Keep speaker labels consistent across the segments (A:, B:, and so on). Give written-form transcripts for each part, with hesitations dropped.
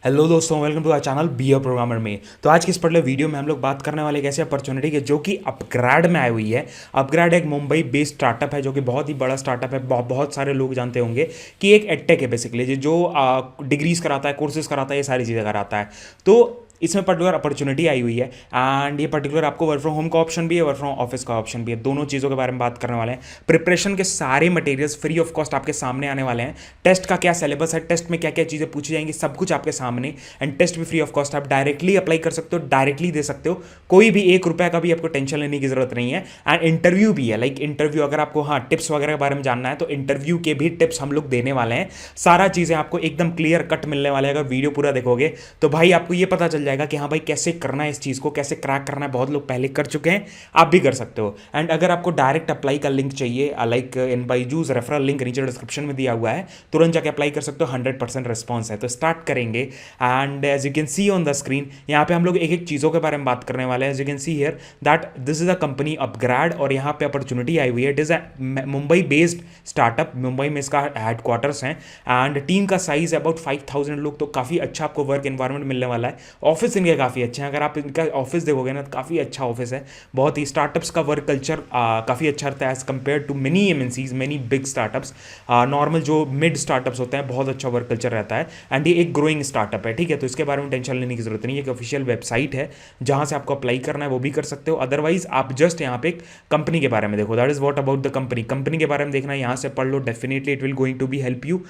A: Hello दोस्तों, welcome to our channel be a programmer में। तो आज की इस पर्टिकुलर वीडियो में हम लोग बात करने वाले एक ऐसी अपॉर्चुनिटी की जो कि अपग्रेड में आई हुई है। अपग्रेड एक मुंबई बेस्ड स्टार्टअप है जो कि बहुत ही बड़ा स्टार्टअप है। बहुत सारे लोग जानते होंगे कि एक एडटेक है बेसिकली, जो डिग्रीज कराता है, कोर्सेज कराता है, ये सारी चीज़ें कराता है। तो इसमें पर्टिकुलर अपॉर्चुनिटी आई हुई है एंड ये पर्टिकुलर आपको वर्क फ्रॉम होम का ऑप्शन भी है, वर्क फ्रॉम ऑफिस का ऑप्शन भी है। दोनों चीज़ों के बारे में बात करने वाले हैं। प्रिपरेशन के सारे मटेरियल्स फ्री ऑफ कॉस्ट आपके सामने आने वाले हैं। टेस्ट का क्या सिलेबस है, टेस्ट में क्या क्या चीज़ें पूछी जाएंगी, सब कुछ आपके सामने। एंड टेस्ट भी फ्री ऑफ कॉस्ट, आप डायरेक्टली अप्लाई कर सकते हो, डायरेक्टली दे सकते हो। कोई भी एक रुपये का भी आपको टेंशन लेने की जरूरत नहीं है। एंड इंटरव्यू भी है, लाइक इंटरव्यू अगर आपको हाँ टिप्स वगैरह के बारे में जानना है तो इंटरव्यू के भी टिप्स हम लोग देने वाले हैं। सारा चीज़ें आपको एकदम क्लियर कट मिलने वाले हैं। अगर वीडियो पूरा देखोगे तो भाई आपको ये पता चल जाएगा कि हाँ भाई कैसे करना है, इस चीज़ को कैसे क्रैक करना है। बहुत लोग पहले कर चुके हैं, आप भी कर सकते हो। एंड अगर आपको डायरेक्ट अप्लाई का लिंक चाहिए, like in Byju's referral link नीचे डिस्क्रिप्शन में दिया हुआ है, तुरंत जाके अप्लाई कर सकते हो। 100% रिस्पॉन्स है। तो स्टार्ट करेंगे। And as you can see on the screen, यहाँ पे हम लोग एक एक चीज़ों के बारे में बात करने वाले हैं। As you can see here that this is a company upGrad और यहाँ पे अपॉर्चुनिटी आई हुई है। It is a Mumbai based startup, Mumbai में इसका हेडक्वार्टर्स हैं। एंड टीम का साइज है अबाउट 5000 लोग। तो काफ़ी अच्छा आपको वर्क एनवायरमेंट मिलने वाला है। ऑफिस इनके काफ़ी अच्छे हैं। अगर आप इनका ऑफिस देखोगे ना तो काफ़ी अच्छा ऑफिस है। बहुत ही स्टार्टअप्स का वर्क कल्चर काफ़ी अच्छा रहता है as compare to many MNCs, many big startups. Normal जो मिड स्टार्टअप्स होते हैं, बहुत अच्छा वर्क कल्चर रहता है। एंड ये एक ग्रोइंग स्टार्टअप है, ठीक है। तो इसके बारे में टेंशन लेने की जरूरत नहीं है। एक ऑफिशियल वेबसाइट है जहाँ से आपको अप्लाई करना है, वो भी कर सकते हो। अदरवाइज आप जस्ट यहाँ पे एक कंपनी के बारे में देखो, that is what about the company. Company के बारे में देखना है, यहाँ से पढ़ लो, definitely it will going to be help you.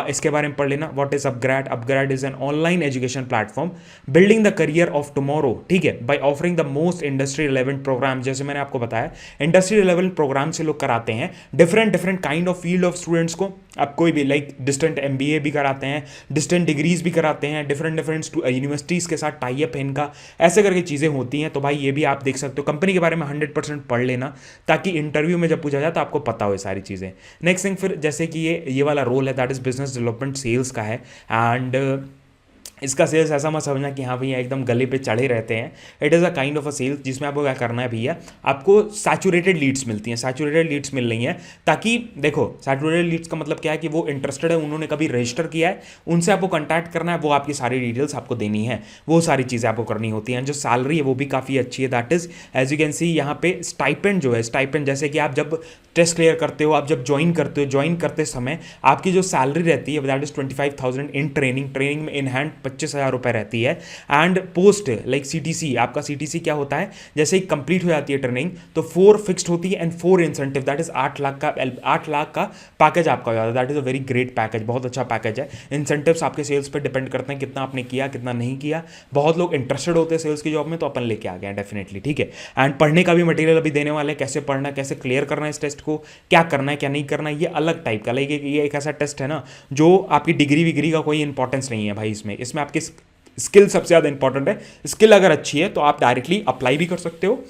A: इसके बारे में पढ़ लेना। What is upGrad? UpGrad is an online education platform building the career of tomorrow, ठीक है, by offering the most industry relevant programme. जैसे मैंने आपको बताया, इंडस्ट्री रिलेवेंट प्रोग्राम से लोग कराते हैं different different kind of field of students को। आप कोई भी लाइक डिस्टेंट एमबीए भी कराते हैं, डिस्टेंट डिग्रीज भी कराते हैं, डिफरेंट डिफरेंट यूनिवर्सिटीज़ के साथ टाई अप है इनका, ऐसे करके चीज़ें होती हैं। तो भाई ये भी आप देख सकते हो। कंपनी के बारे में 100% पढ़ लेना, ताकि इंटरव्यू में जब पूछा जाए तो आपको पता हो ये सारी चीज़ें। नेक्स्ट थिंग, फिर जैसे कि ये वाला रोल है that is business development sales का है। एंड इसका सेल्स ऐसा मत समझना कि हाँ भैया एकदम गले पे चढ़े रहते हैं। It is a kind of a sales जिसमें आपको क्या करना है भैया, आपको सैचुरेटेड लीड्स मिलती हैं। सैचुरेटेड लीड्स मिल रही हैं ताकि देखो, सैचुरेटेड लीड्स का मतलब क्या है कि वो इंटरेस्टेड है, उन्होंने कभी रजिस्टर किया है, उनसे आपको कॉन्टैक्ट करना है, वो आपकी सारी डिटेल्स आपको देनी है, वो सारी चीज़ें आपको करनी होती हैं। जो सैलरी है वो भी काफ़ी अच्छी है। That is as you can see यहाँ पे स्टाइपेंड जो है, स्टाइपेंड जैसे कि आप जब टेस्ट क्लियर करते हो, आप जब ज्वाइन करते हो, ज्वाइन करते समय आपकी जो सैलरी रहती है that is 25,000 in training. Training में इन हैंड 25,000 रुपये रहती है। एंड पोस्ट लाइक सीटीसी, आपका सीटीसी क्या होता है, जैसे ही कंप्लीट हो जाती है ट्रेनिंग तो 4 फिक्स्ड होती है and 4 incentive, that is 8 lakh का पैकेज आपका हो जाता है। That is a very great package, बहुत अच्छा पैकेज है। इंसेंटिव्स आपके सेल्स पे डिपेंड करते हैं, कितना आपने किया कितना नहीं किया। बहुत लोग इंटरेस्टेड होते हैं सेल्स की जॉब में, तो अपन लेके आ गए हैं डेफिनेटली, ठीक है। एंड पढ़ने का भी मटेरियल अभी देने वाले हैं, कैसे पढ़ना है, कैसे क्लियर करना है इस टेस्ट को, क्या करना है क्या नहीं करना है। ये अलग टाइप का, लाइक ये एक ऐसा टेस्ट है ना जो आपकी डिग्री विग्री का कोई इंपॉर्टेंस नहीं है भाई। इसमें आपकी स्किल सबसे ज़्यादा इंपॉर्टेंट है। स्किल अगर अच्छी है तो आप डायरेक्टली अप्लाई भी कर सकते हो,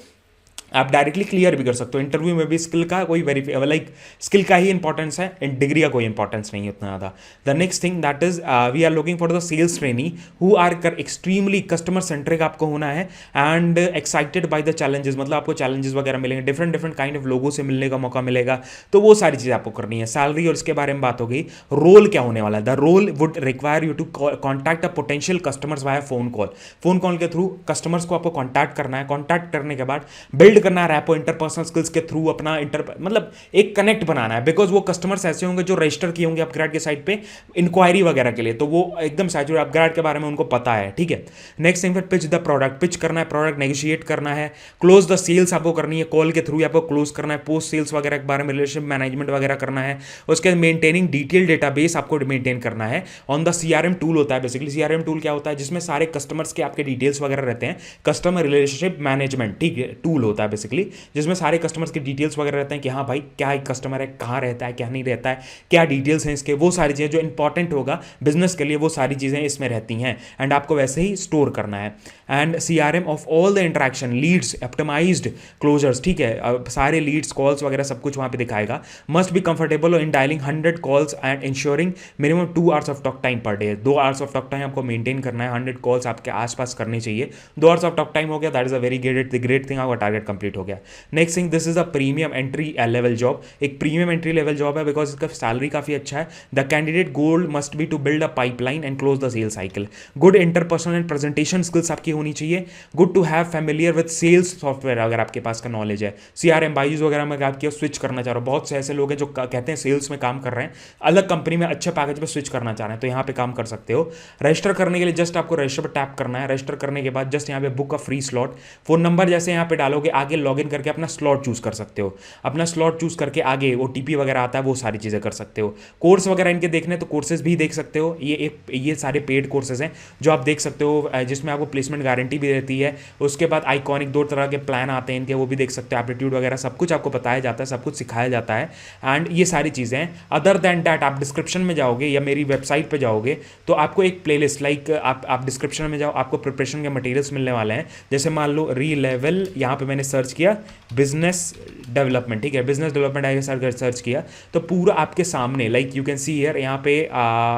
A: आप डायरेक्टली क्लियर भी कर सकते हो। इंटरव्यू में भी स्किल का कोई लाइक स्किल का ही इंपॉर्टेंस है, एंड डिग्री का कोई इंपॉर्टेंस नहीं है उतना ज़्यादा। The next thing that is we are looking for the sales trainee who are extremely customer centric आपको होना है and excited by the challenges. मतलब आपको चैलेंजेस वगैरह मिलेंगे, डिफरेंट डिफरेंट काइंड ऑफ लोगों से मिलने का मौका मिलेगा। तो वो सारी चीज़ें आपको करनी है। सैलरी और इसके बारे में बात हो गई। रोल क्या होने वाला है, the role would require you to contact a potential customers via phone call. Phone call के थ्रू कस्टमर्स को आपको कॉन्टैक्ट करना है। कॉन्टैक्ट करने के बाद बिल्ड करना है रैपो, इंटरपर्सनल स्किल्स के थ्रू अपना मतलब एक कनेक्ट बनाना है। बिकॉज वो कस्टमर्स ऐसे होंगे जो रजिस्टर किए होंगे अपग्रेड के साइट पे इंक्वायरी वगैरह के लिए, तो वो एकदम सैचुरेट अपग्रेड के बारे में उनको पता है, ठीक है। नेक्स्ट थिंग, फिर पिच द प्रोडक्ट, पिच करना है, प्रोडक्ट नेगोशिएट करना है, क्लोज द सेल्स आपको करनी है, कॉल के थ्रू आपको क्लोज करना है, पोस्ट सेल्स वगैरह के बारे में रिलेशनशिप मैनेजमेंट वगैरह करना है। उसके बाद मेंटेनिंग डिटेल डेटाबेस आपको मेंटेन करना है ऑन द सीआरएम टूल होता है। बेसिकली सीआरएम टूल क्या होता है, जिसमें सारे कस्टमर्स के आपके डिटेल्स वगैरह रहते हैं। कस्टमर रिलेशनशिप मैनेजमेंट, ठीक है, टूल होता है बेसिकली, जिसमें सारे कस्टमर्स के डिटेल्स वगैरह रहते हैं कि हाँ भाई क्या एक कस्टमर है, कहाँ रहता है, क्या नहीं रहता है, क्या डिटेल्स हैं इसके, वो सारी चीज़ें जो इंपॉर्टेंट होगा बिजनेस के लिए, वो सारी चीज़ें इसमें रहती हैं। एंड आपको वैसे ही स्टोर करना है। And CRM of all the interaction, leads, optimized closures, ठीक है, सारे लीड्स कॉल्स वगैरह सब कुछ वहाँ पे दिखाएगा। Must be comfortable in dialing 100 calls and ensuring minimum 2 hours of talk time per day. 2 hours of talk time आपको मेंटेन करना है। 100 कॉल्स आपके आसपास करनी चाहिए। 2 आवर्स ऑफ टॉक टाइम हो गया, that is a very great thing, आपका टारगेट कंप्लीट हो गया। Next thing, this is a premium entry level job, एक प्रीमियम एंट्री लेवल जॉब है बिकॉज इसका सैलरी काफ़ी अच्छा है। The candidate goal must be to build a pipeline and close the sale cycle. Good interpersonal and presentation skills आपकी होनी चाहिए। Good to have familiar with sales software, अगर आपके पास का नॉलेज है। CRM बाइजूस वगैरह में आपकी स्विच करना चाह रहे हो, बहुत से ऐसे लोग हैं जो कहते हैं सेल्स में काम कर रहे हैं, अलग कंपनी में अच्छे पैकेज पे स्विच करना चाह रहे हैं, तो यहाँ पे काम कर सकते हो। रजिस्टर करने के लिए जस्ट आपको रजिस्टर पर टैप करना है। रजिस्टर करने के बाद जस्ट यहाँ पे book a free slot, phone number जैसे यहाँ पे डालोगे, आगे लॉग इन करके अपना स्लॉट चूज कर सकते हो। अपना स्लॉट चूज करके आगे OTP वगैरह आता है, वो सारी चीज़ें कर सकते हो। कोर्स वगैरह इनके देखने तो कोर्सेज भी देख सकते हो। ये सारे पेड कोर्सेज हैं जो आप देख सकते हो, जिसमें आपको प्लेसमेंट गारंटी भी रहती है। उसके बाद आइकॉनिक 2 तरह के प्लान आते हैं इनके, वो भी देख सकते हो। एप्टीट्यूड वगैरह सब कुछ आपको बताया जाता है, सब कुछ सिखाया जाता है, एंड ये सारी चीज़ें हैं। अदर देन डैट आप डिस्क्रिप्शन में जाओगे या मेरी वेबसाइट पे जाओगे तो आपको एक प्लेलिस्ट लाइक आप डिस्क्रिप्शन में जाओ, आपको प्रिपरेशन के मटेरियल्स मिलने वाले हैं। जैसे मान लो री-लेवल, यहाँ पे मैंने सर्च किया बिजनेस डेवलपमेंट, ठीक है, बिजनेस डेवलपमेंट आगे सर्च किया तो पूरा आपके सामने like you can see here, यहाँ पे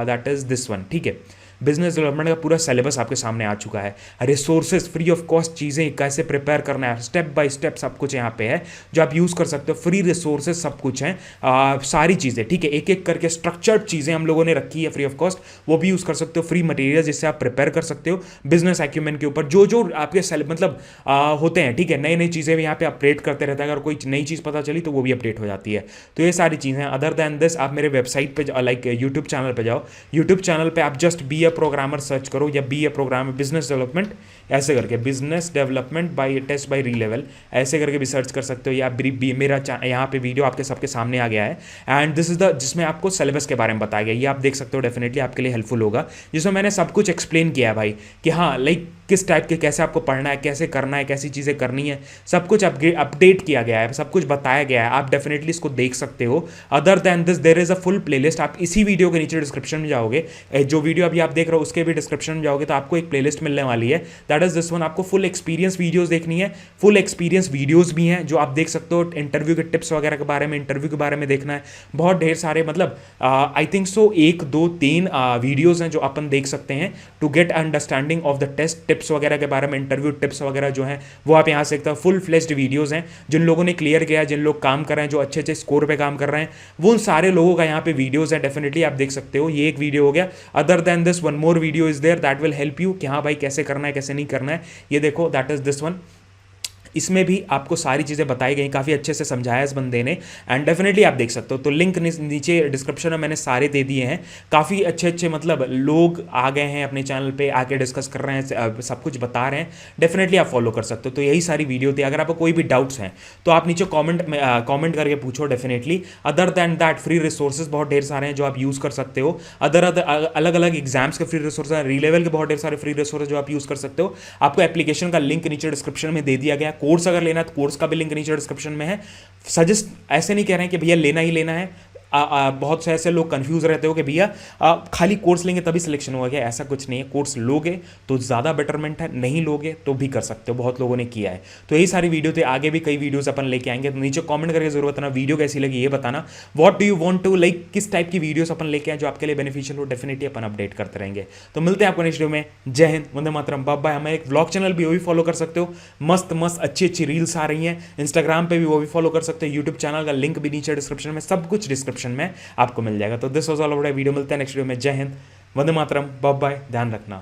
A: दैट इज दिस वन, ठीक है। बिजनेस डेवलपमेंट का पूरा सिलेबस आपके सामने आ चुका है। रिसोर्सेज फ्री ऑफ कॉस्ट, चीज़ें कैसे प्रिपेयर करना है, स्टेप बाय स्टेप सब कुछ यहाँ पे है जो आप यूज़ कर सकते हो। फ्री रिसोर्सेज सब कुछ हैं, सारी चीज़ें, ठीक है, एक एक करके स्ट्रक्चर्ड चीज़ें हम लोगों ने रखी है फ्री ऑफ कॉस्ट, वो भी यूज़ कर सकते हो। फ्री मटेरियल जिससे आप प्रिपेयर कर सकते हो बिजनेस एक्यूमेन के ऊपर, जो जो आपके मतलब होते हैं, ठीक है। नई नई चीज़ें भी यहाँ पे अपडेट करते रहता है, अगर कोई नई चीज़ पता चली तो वो भी अपडेट हो जाती है। तो ये सारी चीज़ें। अदर दैन दिस आप मेरे वेबसाइट पे लाइक यूट्यूब चैनल पे जाओ, यूट्यूब चैनल पे आप just be a programmer search करो या be a programmer business development ऐसे करके, business development by test by Relevel ऐसे करके भी सर्च कर सकते हो। या मेरा यहाँ पे वीडियो आपके सबके सामने आ गया है, एंड दिस इज द जिसमें आपको सिलेबस के बारे में बताया गया, ये आप देख सकते हो, डेफिनेटली आपके लिए हेल्पफुल होगा, जिसमें मैंने सब कुछ एक्सप्लेन किया है भाई कि हाँ लाइक किस टाइप के, कैसे आपको पढ़ना है, कैसे करना है, कैसी चीज़ें करनी है, सब कुछ अपडेट किया गया है, सब कुछ बताया गया है। आप डेफिनेटली इसको देख सकते हो। Other than this there is a full playlist, आप इसी वीडियो के नीचे डिस्क्रिप्शन में जाओगे, जो वीडियो अभी आप देख रहे हो उसके भी डिस्क्रिप्शन में जाओगे तो आपको एक प्लेलिस्ट मिलने वाली है, दैट इज दिस वन। आपको फुल एक्सपीरियंस वीडियोस देखनी है, फुल एक्सपीरियंस वीडियोस भी हैं जो आप देख सकते हो। इंटरव्यू के टिप्स वगैरह के बारे में, इंटरव्यू के बारे में देखना है, बहुत ढेर सारे, मतलब आई थिंक सो 1 2 3 वीडियोज हैं जो अपन देख सकते हैं to get understanding of the test, tips वगैरह के बारे में, इंटरव्यू टिप्स वगैरह जो हैं वो आप यहाँ से देखते हो। फुल फ्लेज्ड वीडियोस हैं, जिन लोगों ने क्लियर किया है, जिन लोग काम कर रहे हैं, जो अच्छे अच्छे स्कोर पे काम कर रहे हैं, वो उन सारे लोगों का यहाँ पे वीडियोस है, डेफिनेटली आप देख सकते हो। ये एक वीडियो हो गया। Other than this one more video is there that will help you कि हाँ भाई कैसे करना है, कैसे नहीं करना है। ये देखो, दैट इज दिस वन, इसमें भी आपको सारी चीज़ें बताई गई, काफ़ी अच्छे से समझाया इस बंदे ने, एंड डेफिनेटली आप देख सकते हो। तो लिंक नीचे डिस्क्रिप्शन में मैंने सारे दे दिए हैं। काफ़ी अच्छे अच्छे मतलब लोग आ गए हैं अपने चैनल पे, आके डिस्कस कर रहे हैं, सब कुछ बता रहे हैं, डेफिनेटली आप फॉलो कर सकते हो। तो यही सारी वीडियो थी। अगर आपको कोई भी डाउट्स हैं तो आप नीचे कॉमेंट करके पूछो definitely. Other than that free resources बहुत ढेर सारे हैं जो आप यूज़ कर सकते हो। अलग अलग एग्जाम्स के फ्री रिसोर्स हैं, री-लेवल के बहुत ढेर सारे फ्री रिसोर्स जो आप यूज़ कर सकते हो। आपको एप्लीकेशन का लिंक नीचे डिस्क्रिप्शन में दे दिया गया। कोर्स अगर लेना है तो कोर्स का भी लिंक नीचे डिस्क्रिप्शन में है। सजेस्ट ऐसे नहीं कह रहे हैं कि भैया लेना ही लेना है, बहुत से ऐसे लोग कंफ्यूज रहते हो कि भैया खाली कोर्स लेंगे तभी सिलेक्शन होगा क्या, ऐसा कुछ नहीं है। कोर्स लोगे तो ज़्यादा बेटरमेंट है, नहीं लोगे तो भी कर सकते हो, बहुत लोगों ने किया है। तो यही सारी वीडियो थे, आगे भी कई वीडियोस अपन लेके आएंगे। तो नीचे कमेंट करके जरूर बताना वीडियो कैसी लगी, ये बताना। What do you want to like, किस टाइप की वीडियोस अपन लेके आए जो आपके लिए बेनिफिशियल हो, डेफिनेटली अपन अपडेट करते रहेंगे। तो मिलते हैं आपको नेक्स्ट वीडियो में। जय हिंद, वंदे मातरम, बाय बाय। हमें एक व्लॉग चैनल भी वो भी फॉलो कर सकते हो, मस्त मस्त अच्छी अच्छी रील्स आ रही हैं। इंस्टाग्राम पे भी वो भी फॉलो कर सकते हो। यूट्यूब चैनल का लिंक भी नीचे डिस्क्रिप्शन में, सब कुछ डिस्क्रिप्शन में आपको मिल जाएगा। तो this was all about video. मिलते हैं नेक्स्ट वीडियो में। जय हिंद, वंदे मातरम, बाय बाय, ध्यान रखना।